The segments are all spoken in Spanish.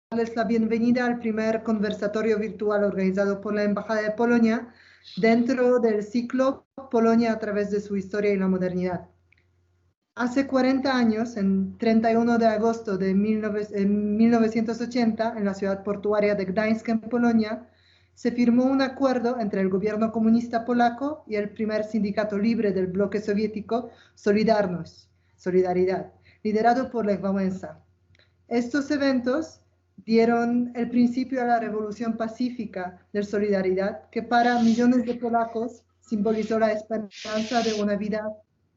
darles la bienvenida al primer conversatorio virtual organizado por la Embajada de Polonia dentro del ciclo Polonia a través de su historia y la modernidad. Hace 40 años, en 31 de agosto de 1980, en la ciudad portuaria de Gdańsk, en Polonia, se firmó un acuerdo entre el gobierno comunista polaco y el primer sindicato libre del bloque soviético, Solidarność, Solidaridad, liderado por Lech Wałęsa. Estos eventos dieron el principio a la revolución pacífica de Solidaridad, que para millones de polacos simbolizó la esperanza de una vida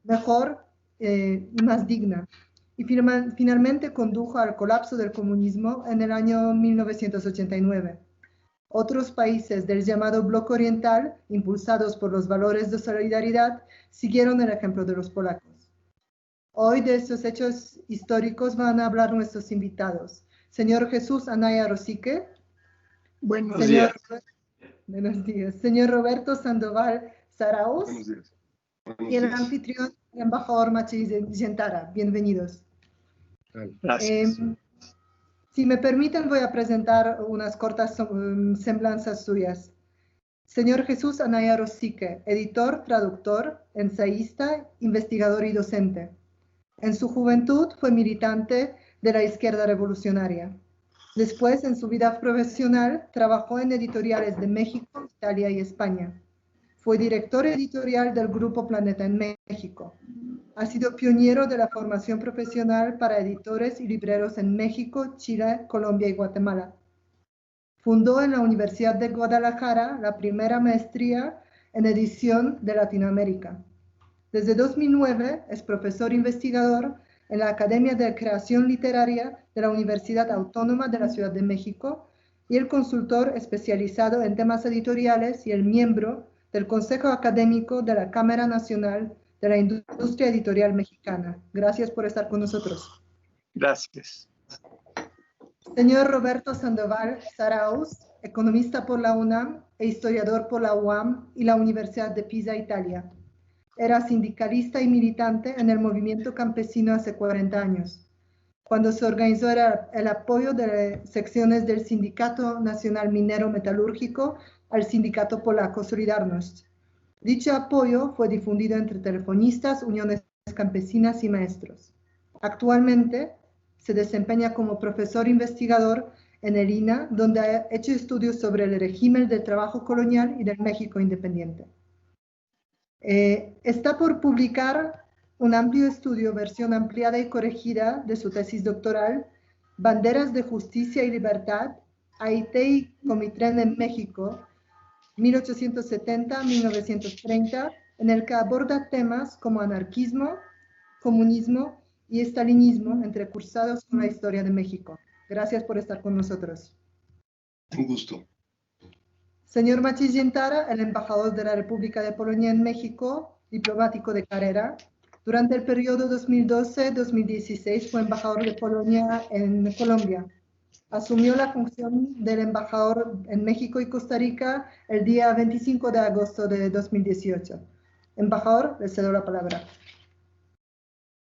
mejor y más digna. Y finalmente condujo al colapso del comunismo en el año 1989. Otros países del llamado Bloque Oriental, impulsados por los valores de solidaridad, siguieron el ejemplo de los polacos. Hoy de estos hechos históricos van a hablar nuestros invitados. Señor Jesús Anaya Rosique. Buenos días. Buenos días. Señor Roberto Sandoval Zarauz. Buenos días. Y el anfitrión, el embajador Maciej Ziętara. Bienvenidos. Gracias. Si me permiten, voy a presentar unas cortas semblanzas suyas. Señor Jesús Anaya Rosique, editor, traductor, ensayista, investigador y docente. En su juventud fue militante de la izquierda revolucionaria. Después, en su vida profesional, trabajó en editoriales de México, Italia y España. Fue director editorial del Grupo Planeta en México. Ha sido pionero de la formación profesional para editores y libreros en México, Chile, Colombia y Guatemala. Fundó en la Universidad de Guadalajara la primera maestría en edición de Latinoamérica. Desde 2009 es profesor investigador en la Academia de Creación Literaria de la Universidad Autónoma de la Ciudad de México y el consultor especializado en temas editoriales y el miembro del Consejo Académico de la Cámara Nacional de la Industria Editorial Mexicana. Gracias por estar con nosotros. Gracias. Señor Roberto Sandoval Zarauz, economista por la UNAM e historiador por la UAM y la Universidad de Pisa, Italia. Era sindicalista y militante en el movimiento campesino hace 40 años, cuando se organizó el apoyo de secciones del Sindicato Nacional Minero Metalúrgico al sindicato polaco Solidarność. Dicho apoyo fue difundido entre telefonistas, uniones campesinas y maestros. Actualmente se desempeña como profesor investigador en el INA, donde ha hecho estudios sobre el régimen del trabajo colonial y del México independiente. Está por publicar un amplio estudio, versión ampliada y corregida de su tesis doctoral, Banderas de Justicia y Libertad, Haití y Comitán en México, 1870-1930, en el que aborda temas como anarquismo, comunismo y estalinismo entrecruzados con la historia de México. Gracias por estar con nosotros. Un gusto. Señor Maciej Ziętara, el embajador de la República de Polonia en México, diplomático de carrera. Durante el periodo 2012-2016 fue embajador de Polonia en Colombia. Asumió la función del embajador en México y Costa Rica el día 25 de agosto de 2018. Embajador, le cedo la palabra.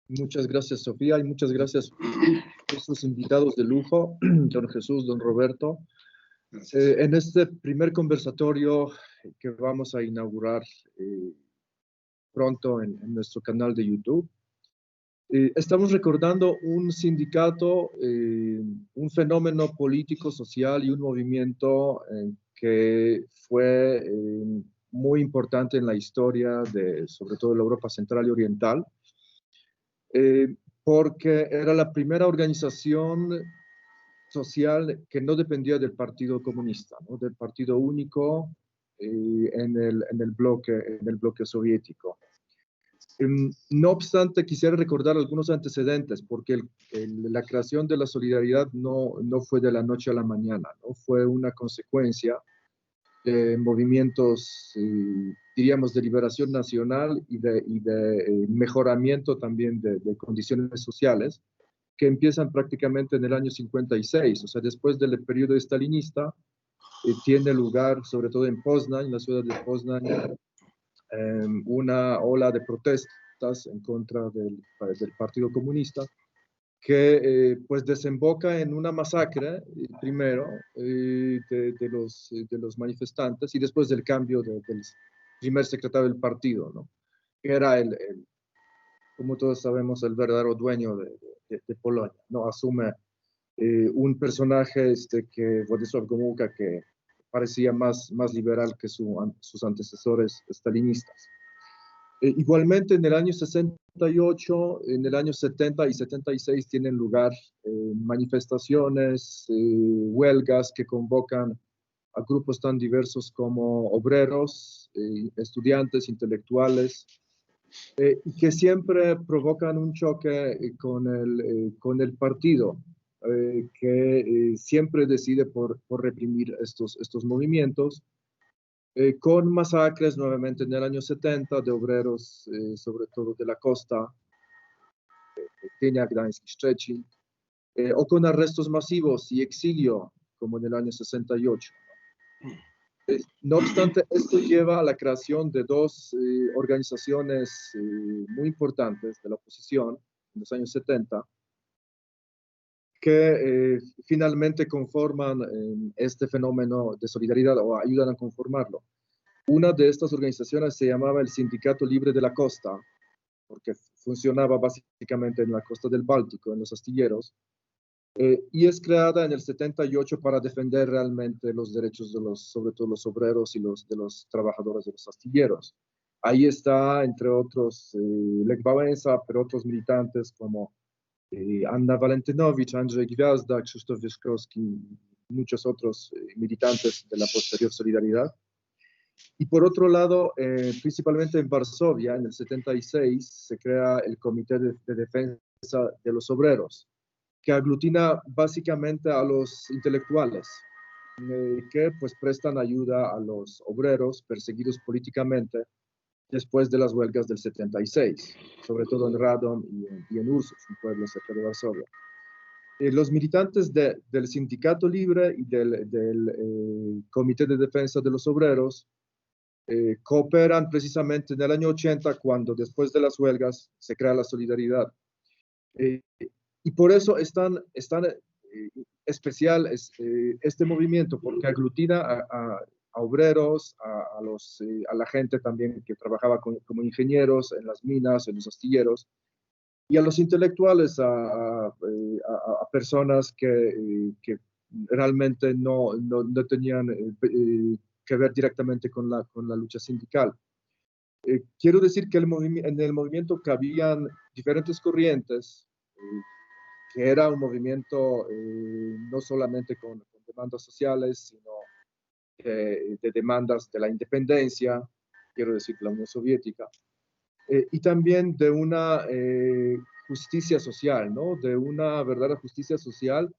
Muchas gracias, Sofía, y muchas gracias a estos invitados de lujo, don Jesús, don Roberto. En este primer conversatorio que vamos a inaugurar pronto en nuestro canal de YouTube, estamos recordando un sindicato, un fenómeno político, social y un movimiento que fue muy importante en la historia de, sobre todo, la Europa Central y Oriental, porque era la primera organización social que no dependía del Partido Comunista, ¿no? Del Partido Único en el bloque soviético. No obstante, quisiera recordar algunos antecedentes, porque la creación de la solidaridad no fue de la noche a la mañana, ¿no? Fue una consecuencia de movimientos, diríamos, de liberación nacional y de mejoramiento también de condiciones sociales, que empiezan prácticamente en el año 56, o sea, después del periodo estalinista, tiene lugar, sobre todo en Poznań, en la ciudad de Poznań, una ola de protestas en contra del Partido Comunista, que pues desemboca en una masacre primero de los manifestantes y después del cambio del primer secretario del partido, ¿no? Que era como todos sabemos, el verdadero dueño de Polonia, ¿no? Asume un personaje que Władysław Gomułka, que parecía más liberal que sus antecesores stalinistas. Igualmente en el año 68, en el año 70 y 76 tienen lugar manifestaciones, huelgas que convocan a grupos tan diversos como obreros, estudiantes, intelectuales, y que siempre provocan un choque con el partido, que siempre decide por reprimir estos movimientos, con masacres nuevamente en el año 70 de obreros, sobre todo de la costa, Gdynia, Gdańsk y Szczecin, o con arrestos masivos y exilio, como en el año 68. No obstante, esto lleva a la creación de dos organizaciones muy importantes de la oposición en los años 70, que finalmente conforman este fenómeno de solidaridad o ayudan a conformarlo. Una de estas organizaciones se llamaba el Sindicato Libre de la Costa, porque funcionaba básicamente en la costa del Báltico, en los astilleros, y es creada en el 78 para defender realmente los derechos sobre todo los obreros y de los trabajadores de los astilleros. Ahí está, entre otros, Lech Wałęsa, pero otros militantes como Anna Walentynovicz, Andrzej Gwiazda, Krzysztof Wierzchowski, muchos otros militantes de la posterior Solidaridad. Y por otro lado, principalmente en Varsovia, en el 76, se crea el Comité de Defensa de los Obreros, que aglutina básicamente a los intelectuales, que pues prestan ayuda a los obreros perseguidos políticamente después de las huelgas del 76, sobre todo en Radom y en Ursus, un pueblo cerca de Varsovia. Los militantes del Sindicato Libre y del Comité de Defensa de los Obreros cooperan precisamente en el año 80, cuando después de las huelgas se crea la Solidaridad. Y por eso es tan especial este movimiento, porque aglutina a obreros, a la gente también que trabajaba como ingenieros en las minas, en los astilleros, y a los intelectuales, a personas que realmente no tenían que ver directamente con la lucha sindical. Quiero decir que en el movimiento cabían diferentes corrientes, que era un movimiento no solamente con demandas sociales, sino de demandas de la independencia, quiero decir, de la Unión Soviética, y también de una justicia social, ¿no? De una verdadera justicia social,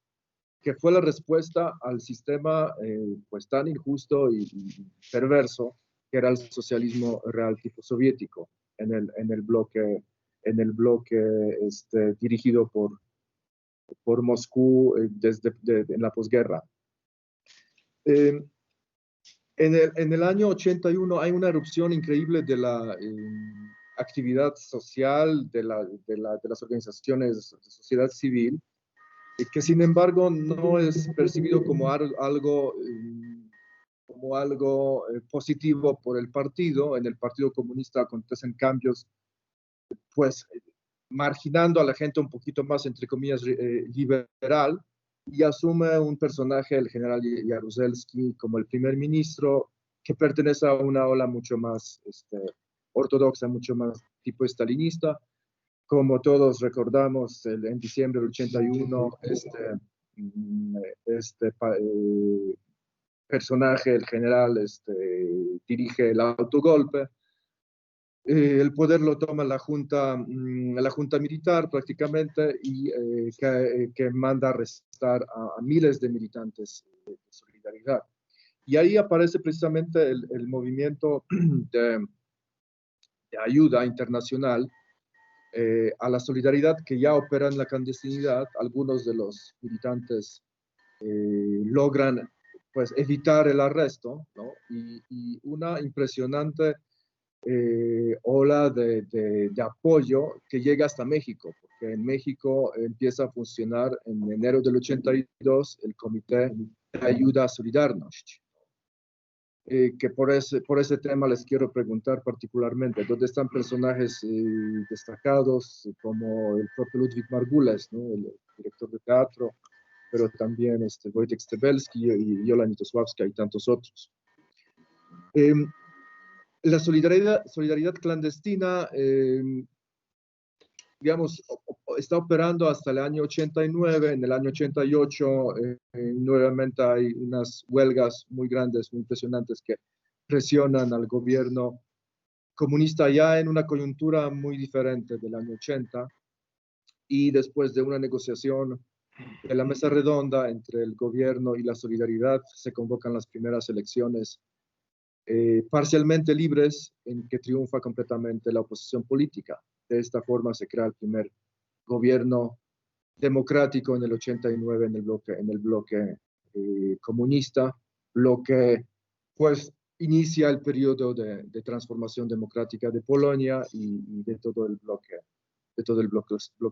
que fue la respuesta al sistema pues tan injusto y perverso que era el socialismo real tipo soviético en el bloque dirigido por Moscú en la posguerra. En el año 81 hay una erupción increíble de la actividad social de las organizaciones de sociedad civil, que sin embargo no es percibido como algo positivo por el partido. En el Partido Comunista acontecen cambios, pues marginando a la gente un poquito más, entre comillas, liberal, y asume un personaje, el general Jaruzelski, como el primer ministro, que pertenece a una ola mucho más ortodoxa, mucho más tipo stalinista. Como todos recordamos, en diciembre del 81, personaje, el general, dirige el autogolpe. El poder lo toma la junta militar prácticamente, y que manda arrestar a miles de militantes de Solidaridad. Y ahí aparece precisamente el movimiento de ayuda internacional a la Solidaridad, que ya opera en la clandestinidad. Algunos de los militantes logran pues evitar el arresto, ¿no? Y una impresionante ola de apoyo que llega hasta México, porque en México empieza a funcionar en enero del 82 el Comité de Ayuda a Solidarność. Que por ese tema les quiero preguntar particularmente, ¿dónde están personajes destacados como el propio Ludwig Margules, ¿no? El director de teatro, pero también Wojciech Stebelski y Jola Nitosławska y tantos otros? La solidaridad clandestina, digamos, está operando hasta el año 89. En el año 88 nuevamente hay unas huelgas muy grandes, muy impresionantes, que presionan al gobierno comunista ya en una coyuntura muy diferente del año 80, y después de una negociación de la mesa redonda entre el gobierno y la solidaridad se convocan las primeras elecciones parcialmente libres, en que triunfa completamente la oposición política. De esta forma se crea el primer gobierno democrático en el 89 en el bloque comunista, lo que pues inicia el periodo de transformación democrática de Polonia y de todo el bloque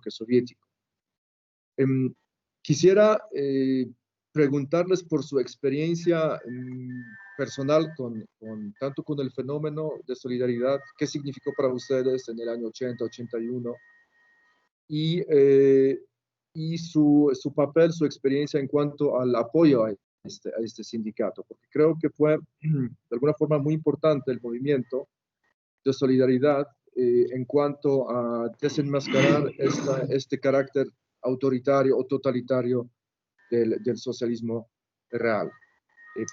soviético. Quisiera preguntarles por su experiencia personal tanto con el fenómeno de solidaridad, qué significó para ustedes en el año 80, 81, y su papel, su experiencia en cuanto al apoyo a este sindicato, porque creo que fue de alguna forma muy importante el movimiento de solidaridad en cuanto a desenmascarar este carácter autoritario o totalitario del socialismo real.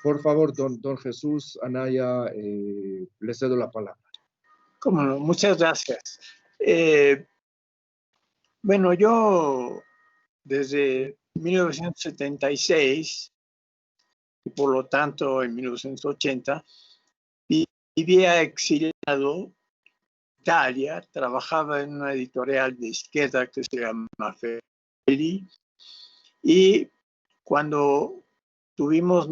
Por favor, don Jesús Anaya, le cedo la palabra. Cómo no, muchas gracias. Bueno, yo desde 1976, y por lo tanto en 1980, vivía exiliado en Italia, trabajaba en una editorial de izquierda que se llama Feli, y cuando tuvimos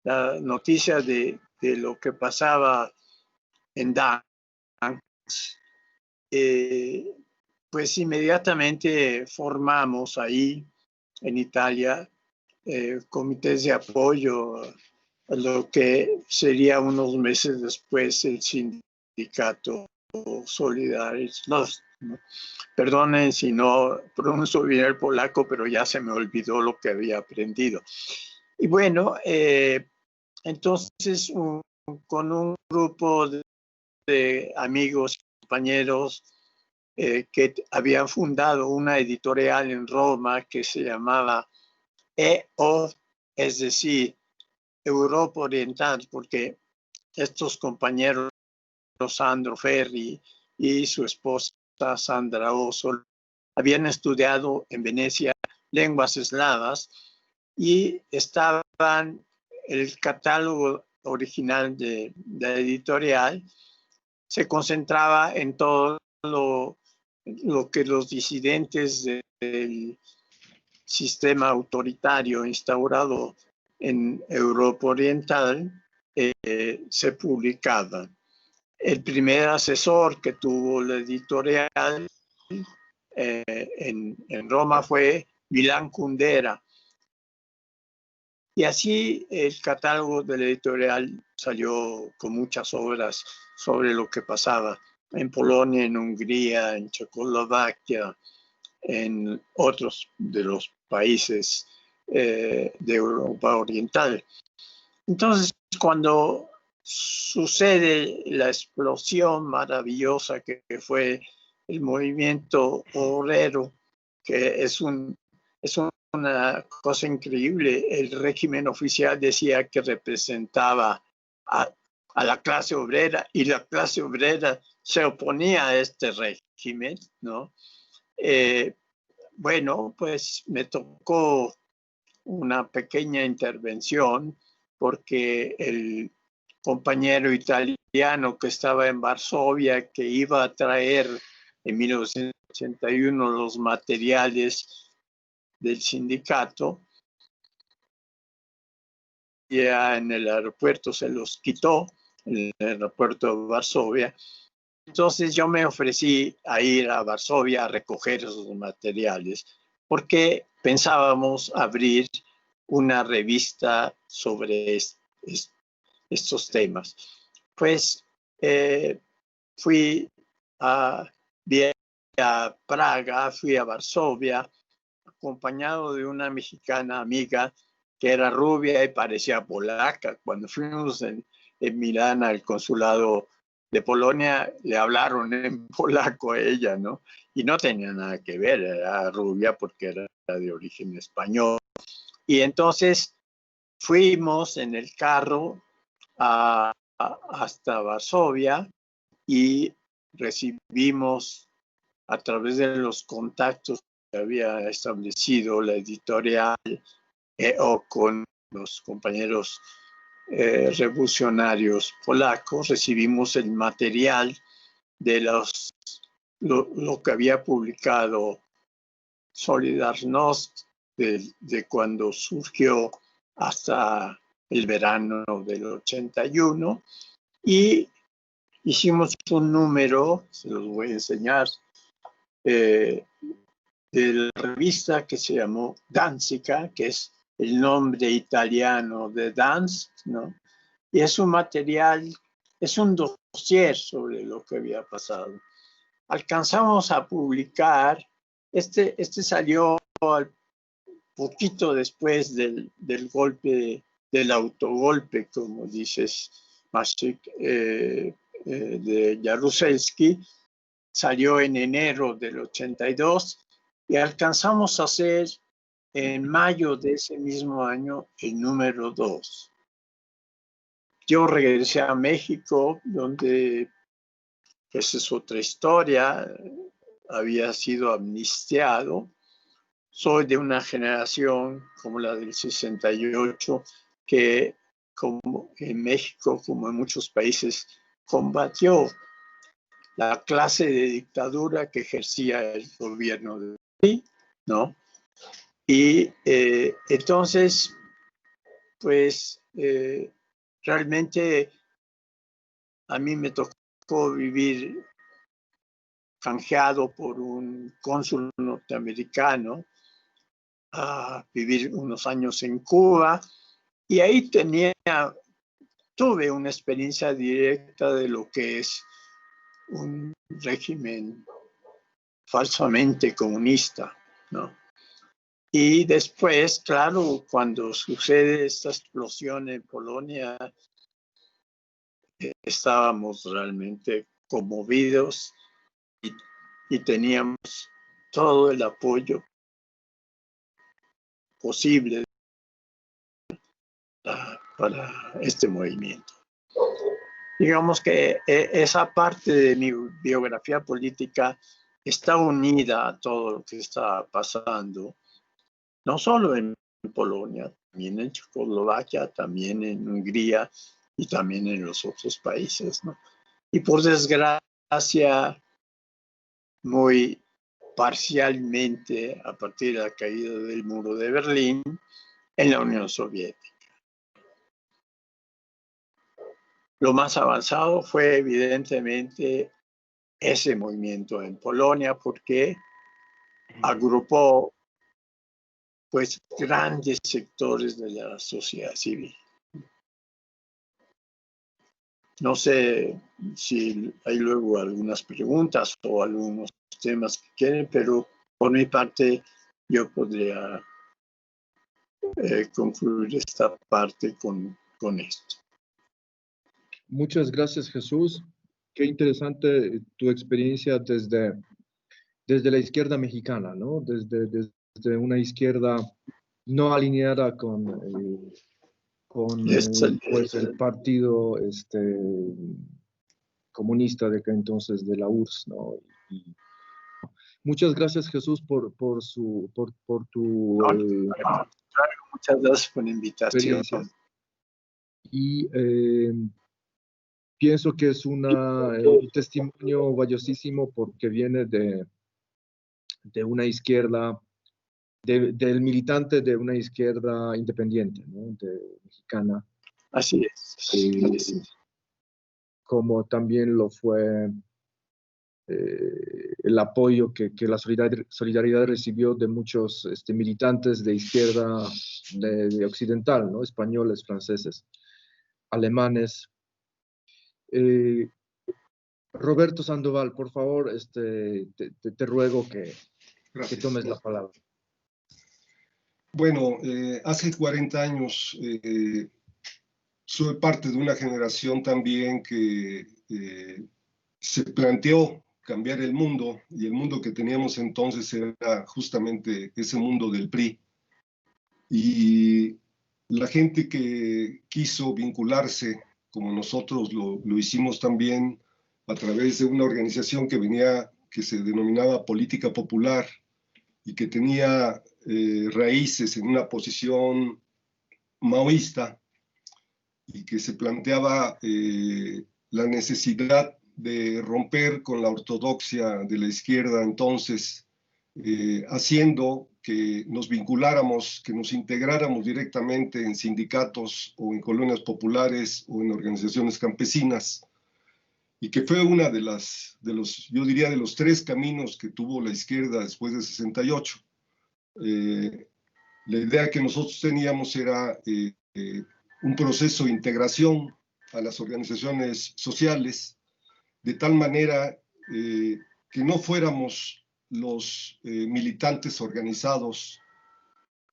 la noticia de lo que pasaba en Danz, pues inmediatamente formamos ahí en Italia comités de apoyo a lo que sería unos meses después el sindicato Solidarność. ¿No? Perdonen si no pronuncio bien el polaco, pero ya se me olvidó lo que había aprendido. Y bueno, entonces con un grupo de amigos, compañeros, que habían fundado una editorial en Roma que se llamaba EO, es decir, Europa Oriental, porque estos compañeros, Sandro Ferri y su esposa Sandra Oso, habían estudiado en Venecia lenguas eslavas y estaban el catálogo original de la editorial se concentraba en todo lo que los disidentes del sistema autoritario instaurado en Europa Oriental se publicaban. El primer asesor que tuvo la editorial en Roma fue Milán Kundera. Y así el catálogo de la editorial salió con muchas obras sobre lo que pasaba en Polonia, en Hungría, en Checoslovaquia, en otros de los países de Europa Oriental. Entonces, cuando sucede la explosión maravillosa que fue el movimiento obrero, que es una cosa increíble, el régimen oficial decía que representaba a la clase obrera y la clase obrera se oponía a este régimen, ¿no? Bueno, pues me tocó una pequeña intervención porque el compañero italiano que estaba en Varsovia, que iba a traer en 1981 los materiales del sindicato, ya en el aeropuerto se los quitó, en el aeropuerto de Varsovia, entonces yo me ofrecí a ir a Varsovia a recoger esos materiales, porque pensábamos abrir una revista sobre estos temas. Pues fui a Praga, fui a Varsovia, acompañado de una mexicana amiga que era rubia y parecía polaca. Cuando fuimos en Milán al consulado de Polonia, le hablaron en polaco a ella, ¿no? Y no tenía nada que ver, era rubia porque era de origen español. Y entonces fuimos en el carro hasta Varsovia y recibimos a través de los contactos que había establecido la editorial o con los compañeros revolucionarios polacos, recibimos el material de lo que había publicado Solidarność de cuando surgió hasta el verano del 81, y hicimos un número, se los voy a enseñar, de la revista que se llamó Danzica, que es el nombre italiano de Dansk, ¿no? Y es un material, es un dossier sobre lo que había pasado. Alcanzamos a publicar, este salió al poquito después del golpe, del autogolpe, como dices, Maciek, de Jaruzelski, salió en enero del 82 y alcanzamos a hacer en mayo de ese mismo año el número 2. Yo regresé a México, donde esa es otra historia, había sido amnistiado. Soy de una generación como la del 68 que, como en México, como en muchos países, combatió la clase de dictadura que ejercía el gobierno de Madrid, ¿no? Y entonces, pues realmente a mí me tocó vivir canjeado por un cónsul norteamericano, a vivir unos años en Cuba, y ahí tuve una experiencia directa de lo que es un régimen falsamente comunista, ¿no? Y después, claro, cuando sucede esta explosión en Polonia, estábamos realmente conmovidos y teníamos todo el apoyo posible para este movimiento. Digamos que esa parte de mi biografía política está unida a todo lo que está pasando, no solo en Polonia, también en Checoslovaquia, también en Hungría y también en los otros países, ¿no? Y por desgracia, muy parcialmente, a partir de la caída del muro de Berlín, en la Unión Soviética. Lo más avanzado fue evidentemente ese movimiento en Polonia, porque agrupó pues grandes sectores de la sociedad civil. No sé si hay luego algunas preguntas o algunos temas que quieren, pero por mi parte yo podría concluir esta parte con esto. Muchas gracias, Jesús. Qué interesante tu experiencia desde la izquierda mexicana, ¿no? Desde una izquierda no alineada con pues el partido comunista de que entonces, de la URSS, ¿no? Muchas gracias, Jesús, por tu muchas gracias por la invitación. Y pienso que es un testimonio valiosísimo porque viene de una izquierda, del militante de una izquierda independiente, ¿no? Mexicana. Así es. Como también lo fue el apoyo que la solidaridad recibió de muchos militantes de izquierda de occidental, ¿no? Españoles, franceses, alemanes. Roberto Sandoval, por favor, te ruego que tomes la palabra. Bueno, hace 40 años soy parte de una generación también que se planteó cambiar el mundo, y el mundo que teníamos entonces era justamente ese mundo del PRI. Y la gente que quiso vincularse, como nosotros lo hicimos también, a través de una organización que se denominaba Política Popular, y que tenía raíces en una posición maoísta, y que se planteaba la necesidad de romper con la ortodoxia de la izquierda entonces, haciendo que nos vinculáramos, que nos integráramos directamente en sindicatos o en colonias populares o en organizaciones campesinas, y que fue una yo diría, de los 3 caminos que tuvo la izquierda después de 68. La idea que nosotros teníamos era un proceso de integración a las organizaciones sociales, de tal manera que no fuéramos los militantes organizados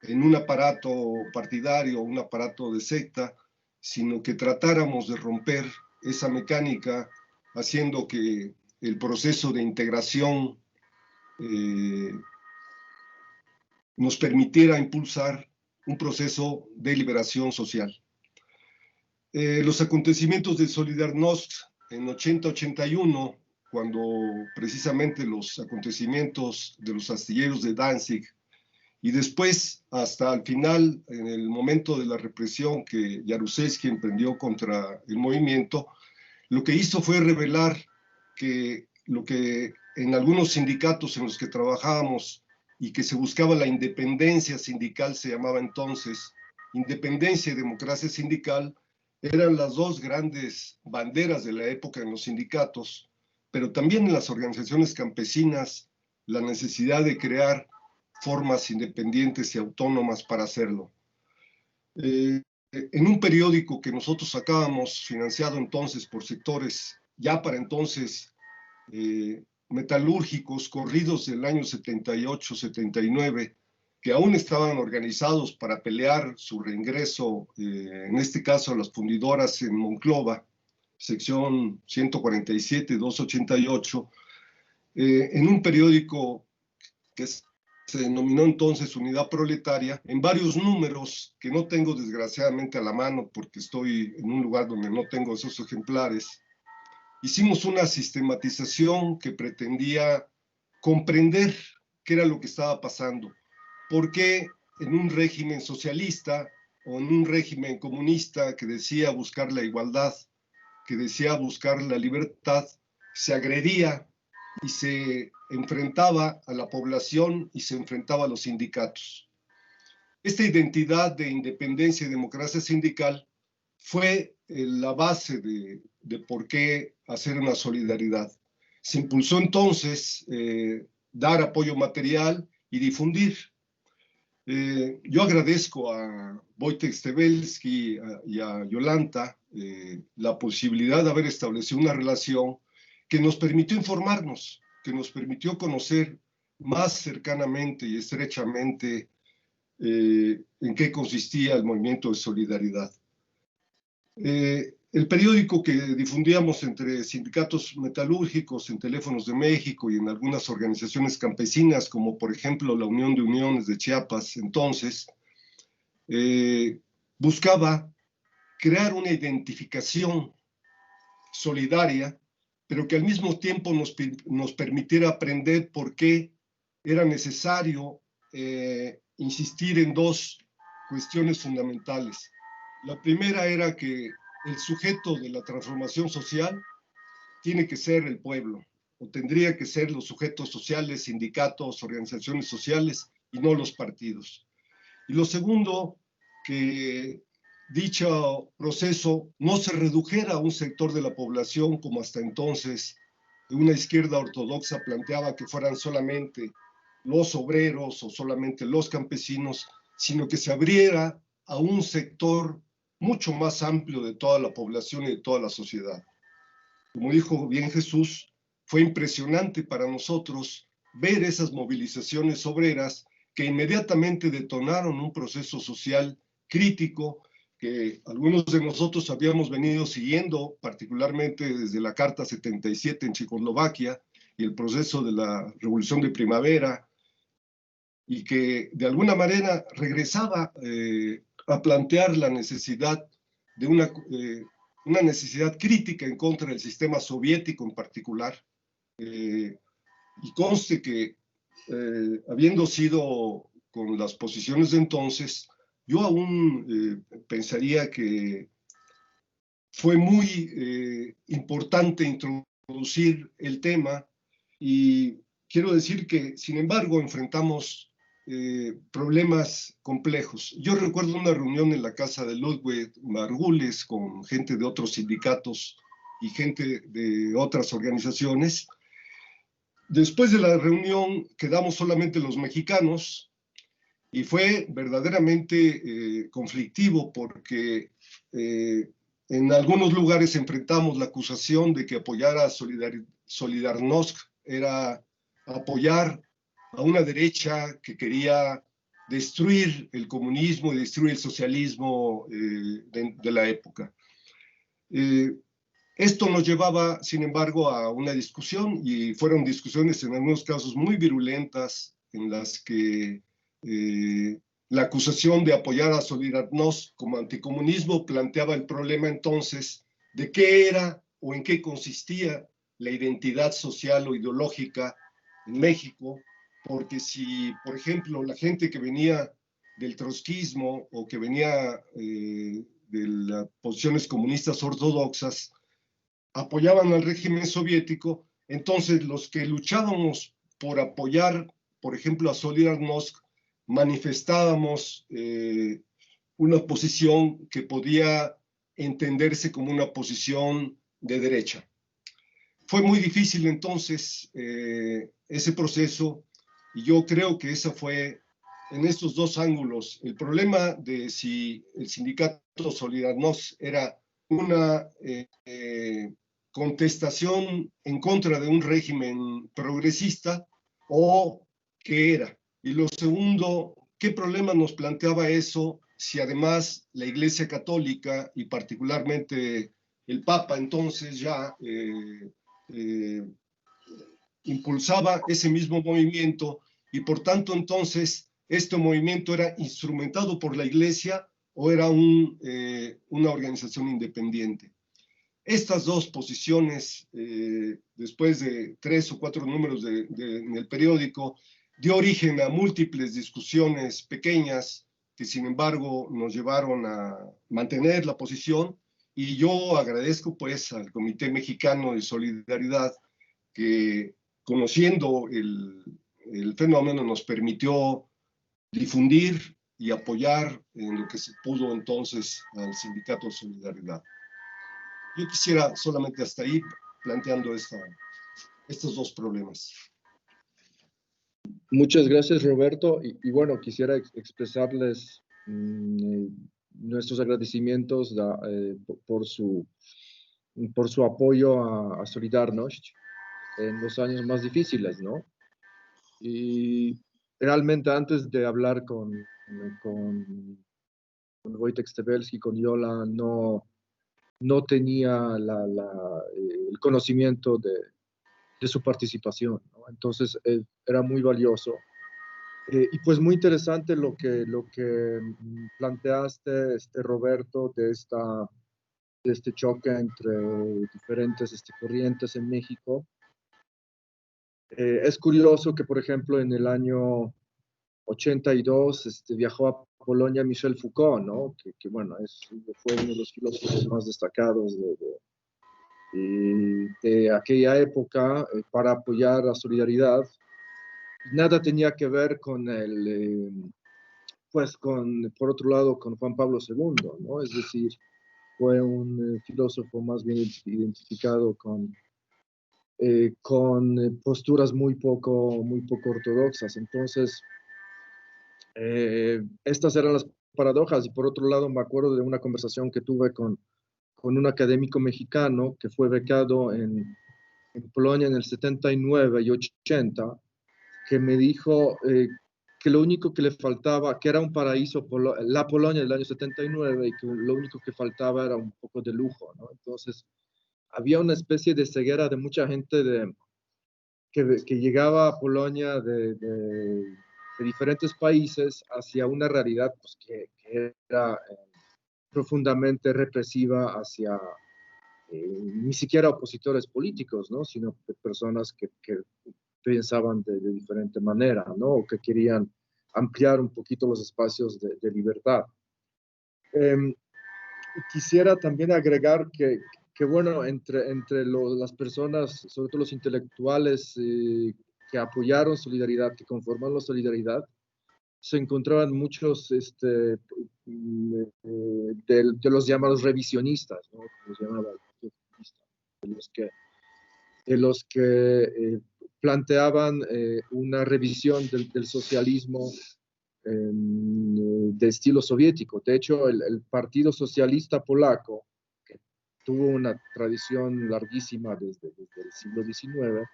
en un aparato partidario, un aparato de secta, sino que tratáramos de romper esa mecánica, haciendo que el proceso de integración nos permitiera impulsar un proceso de liberación social. Los acontecimientos de Solidarnosc en 80-81, cuando precisamente los acontecimientos de los astilleros de Danzig, y después hasta el final, en el momento de la represión que Jaruzelski emprendió contra el movimiento, lo que hizo fue revelar que lo que en algunos sindicatos en los que trabajábamos y que se buscaba la independencia sindical, se llamaba entonces independencia y democracia sindical, eran las 2 grandes banderas de la época en los sindicatos, pero también en las organizaciones campesinas, la necesidad de crear formas independientes y autónomas para hacerlo. En un periódico que nosotros sacábamos, financiado entonces por sectores ya para entonces metalúrgicos, corridos del año 78-79, que aún estaban organizados para pelear su reingreso, en este caso a las fundidoras en Monclova, sección 147-288, en un periódico que se denominó entonces Unidad Proletaria, en varios números que no tengo desgraciadamente a la mano porque estoy en un lugar donde no tengo esos ejemplares, hicimos una sistematización que pretendía comprender qué era lo que estaba pasando, por qué en un régimen socialista o en un régimen comunista que decía buscar la igualdad, que decía buscar la libertad, se agredía y se enfrentaba a la población y se enfrentaba a los sindicatos. Esta identidad de independencia y democracia sindical fue la base de por qué hacer una solidaridad. Se impulsó entonces dar apoyo material y difundir. Yo agradezco a Wojtek Stebelski y a Yolanta la posibilidad de haber establecido una relación que nos permitió informarnos, que nos permitió conocer más cercanamente y estrechamente en qué consistía el movimiento de solidaridad. El periódico que difundíamos entre sindicatos metalúrgicos, en Teléfonos de México y en algunas organizaciones campesinas, como por ejemplo la Unión de Uniones de Chiapas, entonces, buscaba crear una identificación solidaria, pero que al mismo tiempo nos permitiera aprender por qué era necesario insistir en 2 cuestiones fundamentales. La primera era que el sujeto de la transformación social tiene que ser el pueblo, o tendría que ser los sujetos sociales, sindicatos, organizaciones sociales, y no los partidos. Y lo segundo, que dicho proceso no se redujera a un sector de la población como hasta entonces una izquierda ortodoxa planteaba que fueran solamente los obreros o solamente los campesinos, sino que se abriera a un sector mucho más amplio de toda la población y de toda la sociedad. Como dijo bien Jesús, fue impresionante para nosotros ver esas movilizaciones obreras que inmediatamente detonaron un proceso social crítico que algunos de nosotros habíamos venido siguiendo, particularmente desde la Carta 77 en Checoslovaquia y el proceso de la Revolución de Primavera, y que de alguna manera regresaba a plantear la necesidad de una necesidad crítica en contra del sistema soviético en particular. Y conste que, habiendo sido con las posiciones de entonces, yo aún pensaría que fue muy importante introducir el tema, y quiero decir que, sin embargo, enfrentamos problemas complejos. Yo recuerdo una reunión en la casa de Ludwig Margules con gente de otros sindicatos y gente de otras organizaciones. Después de la reunión quedamos solamente los mexicanos y fue verdaderamente conflictivo porque en algunos lugares enfrentamos la acusación de que apoyar a Solidarnosc era apoyar a una derecha que quería destruir el comunismo y destruir el socialismo de la época. Esto nos llevaba, sin embargo, a una discusión, y fueron discusiones en algunos casos muy virulentas, en las que la acusación de apoyar a Solidarnosc como anticomunismo planteaba el problema entonces de qué era o en qué consistía la identidad social o ideológica en México, porque si, por ejemplo, la gente que venía del trotskismo o que venía de las posiciones comunistas ortodoxas apoyaban al régimen soviético, entonces los que luchábamos por apoyar, por ejemplo, a Solidarnosc, manifestábamos una posición que podía entenderse como una posición de derecha. Fue muy difícil entonces ese proceso, y yo creo que esa fue, en estos dos ángulos, el problema de si el sindicato Solidarnosc era una contestación en contra de un régimen progresista o qué era. Y lo segundo, ¿qué problema nos planteaba eso si además la Iglesia Católica y particularmente el Papa entonces ya impulsaba ese mismo movimiento, y por tanto entonces este movimiento era instrumentado por la Iglesia o era una organización independiente? Estas dos posiciones, después de 3 o 4 números en el periódico, dio origen a múltiples discusiones pequeñas que sin embargo nos llevaron a mantener la posición, y yo agradezco pues al Comité Mexicano de Solidaridad que, conociendo el fenómeno, nos permitió difundir y apoyar en lo que se pudo entonces al Sindicato de Solidaridad. Yo quisiera solamente hasta ahí planteando estos dos problemas. Muchas gracias, Roberto. Y bueno, quisiera expresarles nuestros agradecimientos por su apoyo a Solidarnosc en los años más difíciles, ¿no? Y realmente antes de hablar con Wojtek Stebelski, con Yola, no tenía el conocimiento de su participación, ¿no? Entonces era muy valioso. Y pues muy interesante lo que planteaste, Roberto, de este choque entre diferentes corrientes en México. Es curioso que, por ejemplo, en el año 82 viajó a Polonia Michel Foucault, ¿no? Que bueno, fue uno de los filósofos más destacados de aquella época para apoyar la solidaridad. Nada tenía que ver con por otro lado, con Juan Pablo II, ¿no? Es decir, fue un filósofo más bien identificado con con posturas muy poco ortodoxas. Entonces, estas eran las paradojas. Y por otro lado, me acuerdo de una conversación que tuve con un académico mexicano que fue becado en Polonia en el 79 y 80, que me dijo que lo único que le faltaba, que era un paraíso, la Polonia del año 79, y que lo único que faltaba era un poco de lujo, ¿no? Entonces, había una especie de ceguera de mucha gente que llegaba a Polonia de diferentes países hacia una realidad pues, que era profundamente represiva hacia ni siquiera opositores políticos, ¿no? Sino personas que pensaban de diferente manera, ¿no? O que querían ampliar un poquito los espacios de libertad. Quisiera también agregar que bueno, entre las personas, sobre todo los intelectuales que apoyaron Solidaridad, que conformaron la Solidaridad, se encontraban muchos de los llamados revisionistas, ¿no? Como se llamaba el Partido Comunista, de los que planteaban una revisión del socialismo de estilo soviético. De hecho, el Partido Socialista Polaco, que tuvo una tradición larguísima desde el siglo XIX,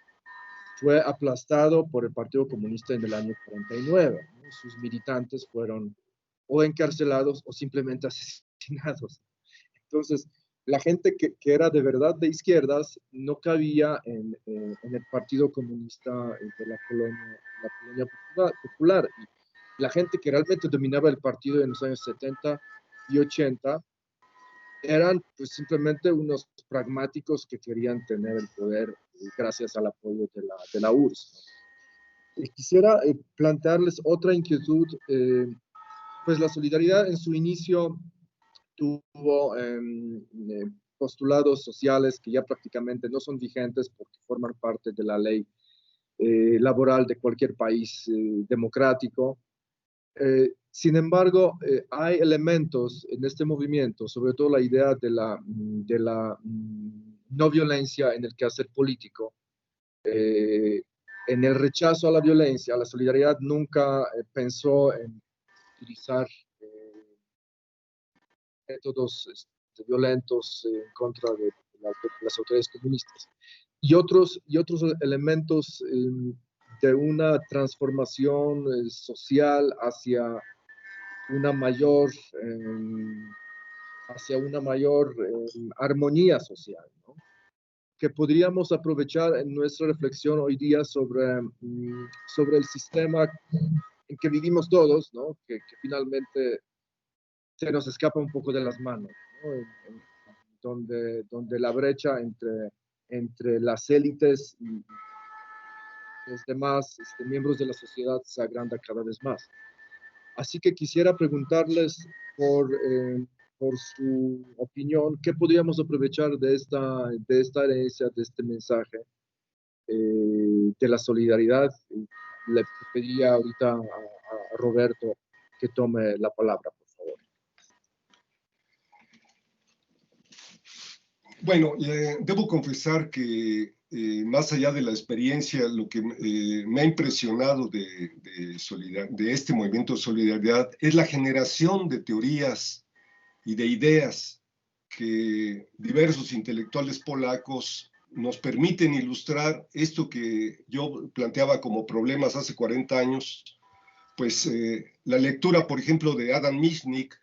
fue aplastado por el Partido Comunista en el año 49. ¿No? Sus militantes fueron o encarcelados o simplemente asesinados. Entonces, la gente que era de verdad de izquierdas no cabía en el Partido Comunista de la Polonia Popular. Y la gente que realmente dominaba el partido en los años 70 y 80 eran pues simplemente unos pragmáticos que querían tener el poder gracias al apoyo de la URSS. Quisiera plantearles otra inquietud. Pues la Solidaridad en su inicio tuvo postulados sociales que ya prácticamente no son vigentes porque forman parte de la ley laboral de cualquier país democrático. Sin embargo, hay elementos en este movimiento, sobre todo la idea de la no violencia en el quehacer político, en el rechazo a la violencia. La Solidaridad nunca pensó en utilizar métodos violentos en contra de las autoridades comunistas. Y otros elementos de una transformación social hacia una mayor armonía social, ¿no? Que podríamos aprovechar en nuestra reflexión hoy día sobre el sistema en que vivimos todos, ¿no? Que finalmente se nos escapa un poco de las manos, ¿no? Donde la brecha entre las élites y los demás miembros de la sociedad se agranda cada vez más. Así que quisiera preguntarles por su opinión, ¿qué podríamos aprovechar de esta herencia, de este mensaje de la solidaridad? Le pediría ahorita a Roberto que tome la palabra, por favor. Bueno, debo confesar que más allá de la experiencia, lo que me ha impresionado de este movimiento de solidaridad es la generación de teorías y de ideas que diversos intelectuales polacos nos permiten ilustrar esto que yo planteaba como problemas hace 40 años. Pues la lectura, por ejemplo, de Adam Michnik,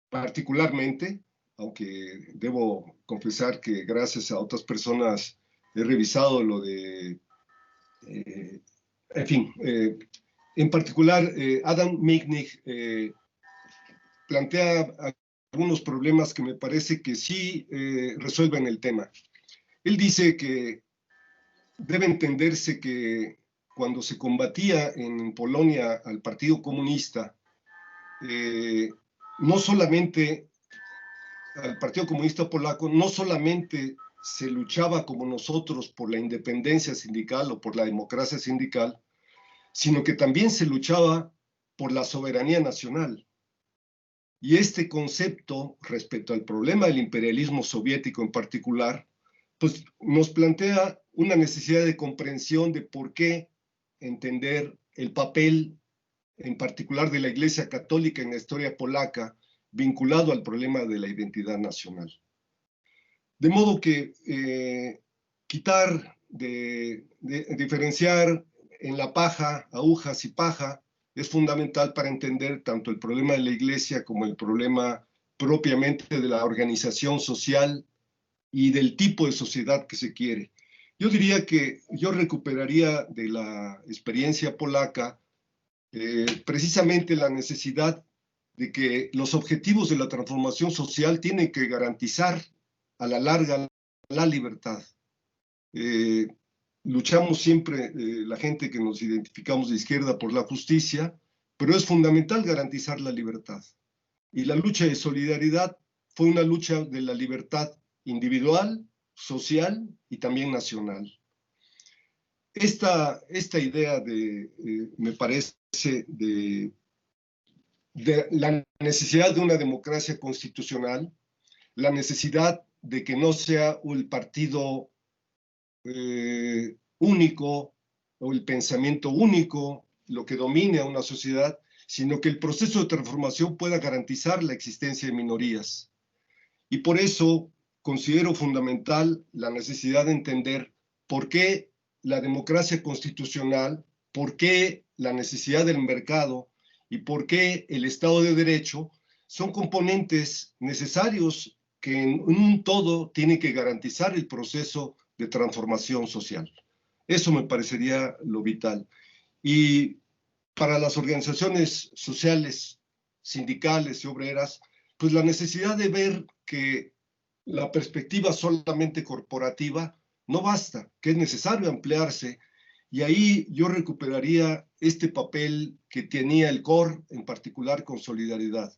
particularmente, aunque debo confesar que gracias a otras personas he revisado lo de, en fin, en particular Adam Michnik plantea algunos problemas que me parece que sí resuelven el tema. Él dice que debe entenderse que cuando se combatía en Polonia al Partido Comunista, no solamente al Partido Comunista Polaco, no solamente se luchaba como nosotros por la independencia sindical o por la democracia sindical, sino que también se luchaba por la soberanía nacional. Y este concepto, respecto al problema del imperialismo soviético en particular, pues nos plantea una necesidad de comprensión de por qué entender el papel, en particular de la Iglesia Católica en la historia polaca, vinculado al problema de la identidad nacional. De modo que diferenciar en la paja, agujas y paja, es fundamental para entender tanto el problema de la Iglesia como el problema propiamente de la organización social y del tipo de sociedad que se quiere. Yo diría que yo recuperaría de la experiencia polaca precisamente la necesidad de que los objetivos de la transformación social tienen que garantizar a la larga la libertad. Luchamos siempre, la gente que nos identificamos de izquierda, por la justicia, pero es fundamental garantizar la libertad. Y la lucha de solidaridad fue una lucha de la libertad individual, social y también nacional. Esta idea me parece, de la necesidad de una democracia constitucional, la necesidad de que no sea el partido único o el pensamiento único lo que domine a una sociedad, sino que el proceso de transformación pueda garantizar la existencia de minorías. Y por eso considero fundamental la necesidad de entender por qué la democracia constitucional, por qué la necesidad del mercado y por qué el Estado de Derecho son componentes necesarios que en un todo tienen que garantizar el proceso de transformación social. Eso me parecería lo vital. Y para las organizaciones sociales, sindicales y obreras, pues la necesidad de ver que la perspectiva solamente corporativa no basta, que es necesario ampliarse, y ahí yo recuperaría este papel que tenía el COR, en particular con Solidaridad.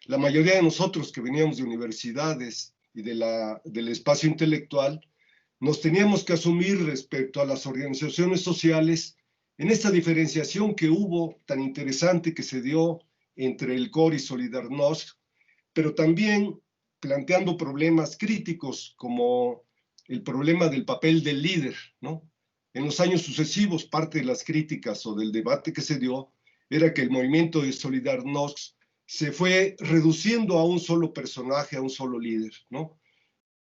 La mayoría de nosotros que veníamos de universidades y del espacio intelectual, nos teníamos que asumir respecto a las organizaciones sociales en esta diferenciación que hubo tan interesante que se dio entre el COR y Solidarnosc, pero también planteando problemas críticos como el problema del papel del líder, ¿no? En los años sucesivos, parte de las críticas o del debate que se dio era que el movimiento de Solidarnosc se fue reduciendo a un solo personaje, a un solo líder, ¿no?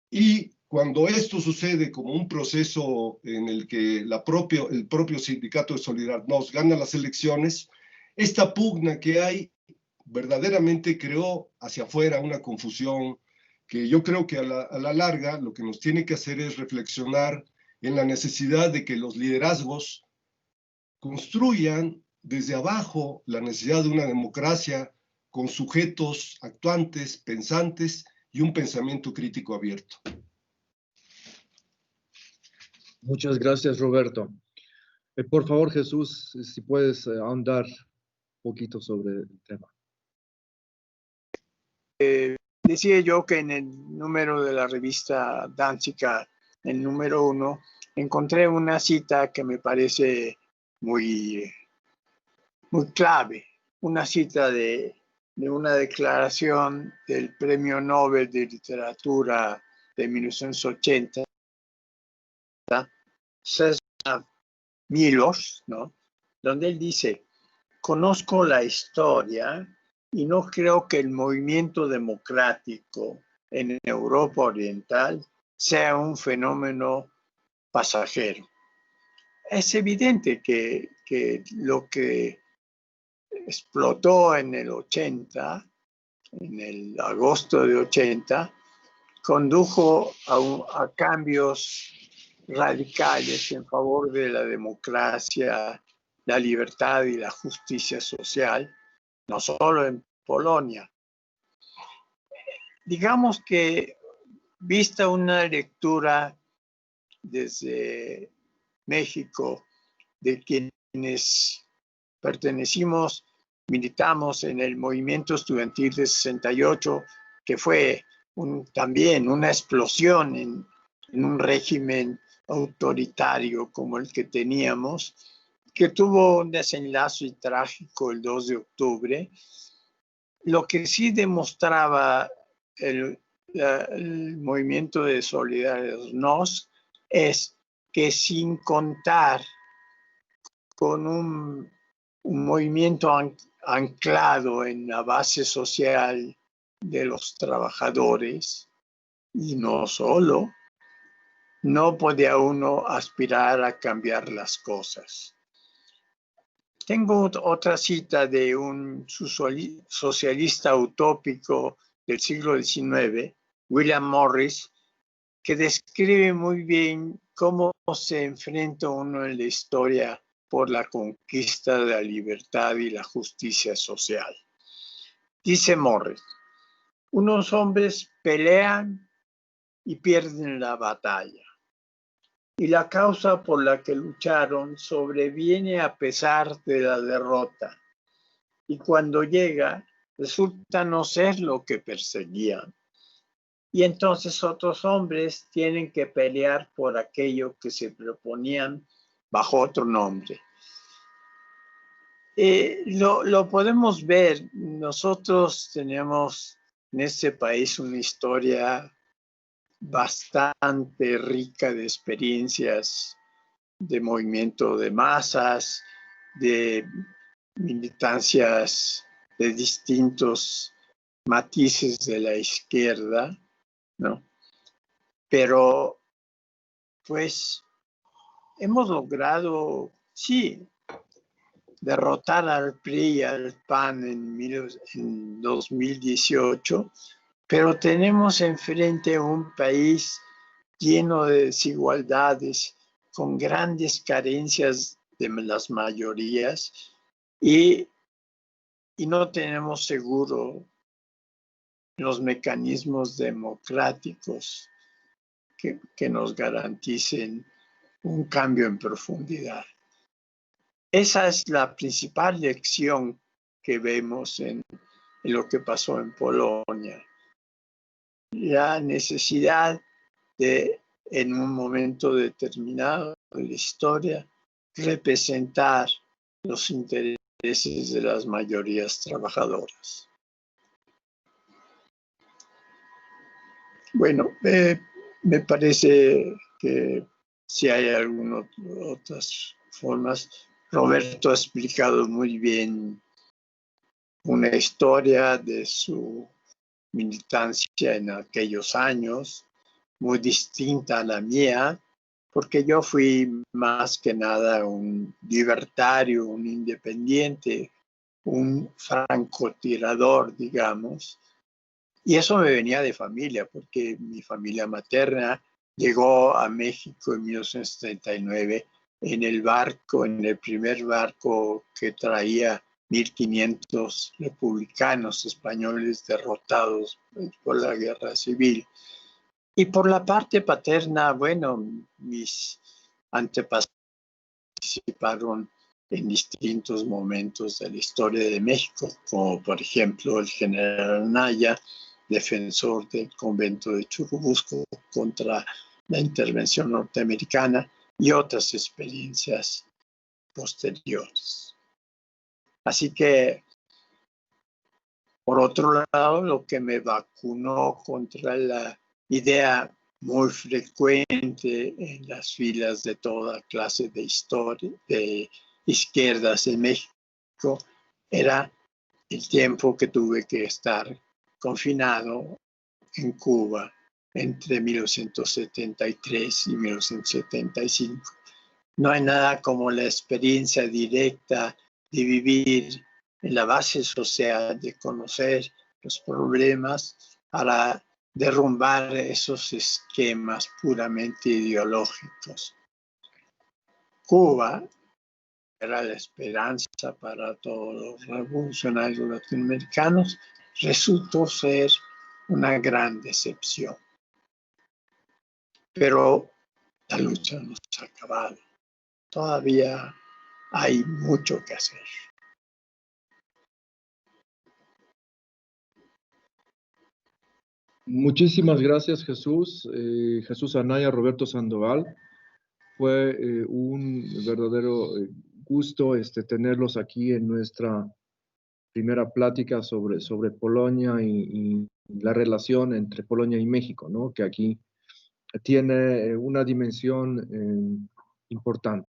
Y cuando esto sucede como un proceso en el que el propio sindicato de Solidarnosc gana las elecciones, esta pugna que hay verdaderamente creó hacia afuera una confusión que yo creo que a la larga lo que nos tiene que hacer es reflexionar en la necesidad de que los liderazgos construyan desde abajo la necesidad de una democracia con sujetos actuantes, pensantes y un pensamiento crítico abierto. Muchas gracias, Roberto. Por favor, Jesús, si puedes ahondar un poquito sobre el tema. Decía yo que en el número de la revista Danzica, el número 1, encontré una cita que me parece muy clave, una cita de una declaración del Premio Nobel de Literatura de 1980, César Milosz, ¿no? Donde él dice: conozco la historia y no creo que el movimiento democrático en Europa Oriental sea un fenómeno pasajero. Es evidente que lo que explotó en el 80, en el agosto de 80, condujo a cambios radicales en favor de la democracia, la libertad y la justicia social, no solo en Polonia. Digamos que, vista una lectura desde México de quienes militamos en el movimiento estudiantil de 68, que fue también una explosión en un régimen autoritario como el que teníamos, que tuvo un desenlace trágico el 2 de octubre, lo que sí demostraba el movimiento de solidaridad NOS es que sin contar con un movimiento anclado en la base social de los trabajadores, y no solo, no podía uno aspirar a cambiar las cosas. Tengo otra cita de un socialista utópico del siglo XIX, William Morris, que describe muy bien cómo se enfrenta uno en la historia por la conquista de la libertad y la justicia social. Dice Morris, unos hombres pelean y pierden la batalla, y la causa por la que lucharon sobreviene a pesar de la derrota, y cuando llega resulta no ser lo que perseguían. Y entonces otros hombres tienen que pelear por aquello que se proponían bajo otro nombre. Lo podemos ver. Nosotros tenemos en este país una historia bastante rica de experiencias de movimiento de masas, de militancias de distintos matices de la izquierda, ¿no? Pero, pues, hemos logrado, sí, derrotar al PRI y al PAN en 2018, pero tenemos enfrente un país lleno de desigualdades, con grandes carencias de las mayorías, y no tenemos seguro los mecanismos democráticos que nos garanticen un cambio en profundidad. Esa es la principal lección que vemos en lo que pasó en Polonia. La necesidad de, en un momento determinado de la historia, representar los intereses de las mayorías trabajadoras. Bueno, me parece que si hay algunas otras formas, Roberto ha explicado muy bien una historia de su militancia en aquellos años, muy distinta a la mía, porque yo fui más que nada un libertario, un independiente, un francotirador, digamos. Y eso me venía de familia, porque mi familia materna llegó a México en 1939 en el primer barco que traía 1.500 republicanos españoles derrotados por la guerra civil. Y por la parte paterna, bueno, mis antepasados participaron en distintos momentos de la historia de México, como por ejemplo el general Anaya, defensor del convento de Churubusco contra la intervención norteamericana, y otras experiencias posteriores. Así que, por otro lado, lo que me vacunó contra la idea muy frecuente en las filas de toda clase de historia, de izquierdas en México, era el tiempo que tuve que estar confinado en Cuba entre 1973 y 1975. No hay nada como la experiencia directa de vivir en la base social, de conocer los problemas para derrumbar esos esquemas puramente ideológicos. Cuba era la esperanza para todos los revolucionarios latinoamericanos, resultó ser una gran decepción. Pero la lucha no se ha acabado. Todavía hay mucho que hacer. Muchísimas gracias, Jesús. Jesús Anaya, Roberto Sandoval. Fue un verdadero gusto tenerlos aquí en nuestra primera plática sobre Polonia y la relación entre Polonia y México, ¿no? Que aquí tiene una dimensión importante.